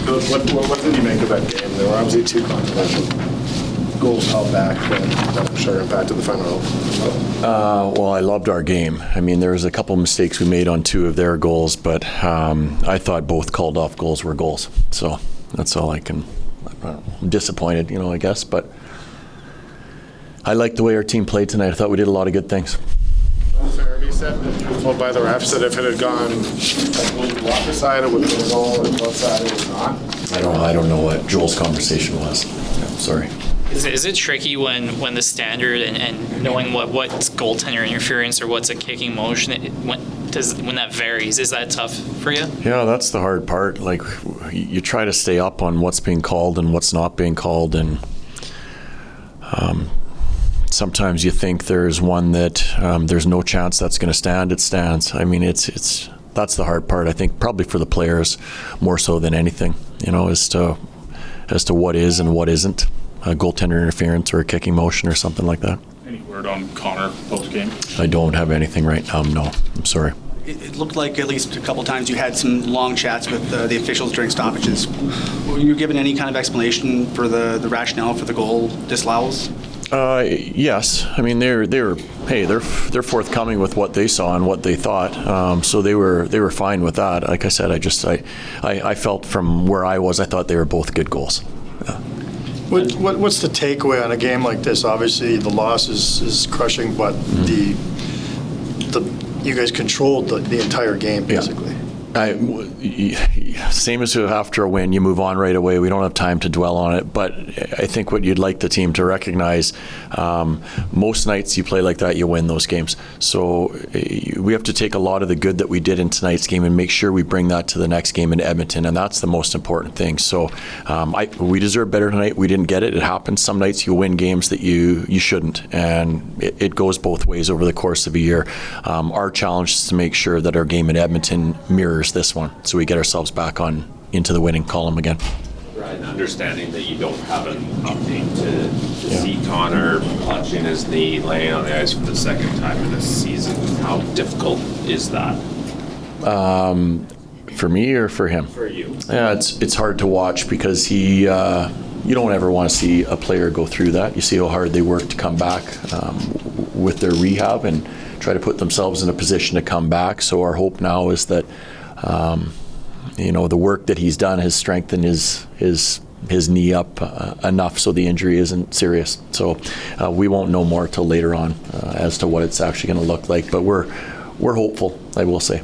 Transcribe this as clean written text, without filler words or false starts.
What did you make of that game? There were obviously two controversial goals held back that I'm sure impacted the final. Well, I loved our game. I mean, there was a couple mistakes we made on two of their goals, but I thought both called off goals were goals. So that's all I can. I'm disappointed, I guess, but I liked the way our team played tonight. I thought we did a lot of good things. Fairby said told by the refs that if it had gone the side, it would have been a goal, and both sides it was not. I don't know what Joel's conversation was. Yeah, sorry. Is it tricky when the standard and knowing what's goaltender interference or what's a kicking motion, when that varies? Is that tough for you? Yeah, that's the hard part. Like, you try to stay up on what's being called and what's not being called, and sometimes you think there's one that there's no chance that's going to stand. It stands. I mean, it's that's the hard part. I think probably for the players more so than anything. As to what is and what isn't a goaltender interference or a kicking motion or something like that. Any word on Connor post-game? I don't have anything right now. No, I'm sorry. It looked like at least a couple times you had some long chats with the officials during stoppages. Were you given any kind of explanation for the rationale for the goal disallowals? Yes. I mean, they're forthcoming with what they saw and what they thought. So they were fine with that. Like I said, I felt from where I was, I thought they were both good goals. Yeah. What's the takeaway on a game like this? Obviously, the loss is crushing, but you guys controlled the entire game basically. Same as after a win, you move on right away. We don't have time to dwell on it, but I think what you'd like the team to recognize, most nights you play like that, you win those games. So we have to take a lot of the good that we did in tonight's game and make sure we bring that to the next game in Edmonton, and that's the most important thing. So we deserve better tonight. We didn't get it. It happens. Some nights you win games that you shouldn't, and it goes both ways over the course of a year. Our challenge is to make sure that our game in Edmonton mirrors this one, so we get ourselves back on into the winning column again. Right, and understanding that you don't have an update to see Connor punching his knee, laying on the ice for the second time in this season, how difficult is that? For me or for him? For you. Yeah, it's hard to watch because you don't ever want to see a player go through that. You see how hard they work to come back with their rehab and try to put themselves in a position to come back. So our hope now is that the work that he's done has strengthened his knee up enough so the injury isn't serious. So we won't know more till later on as to what it's actually going to look like. But we're hopeful, I will say.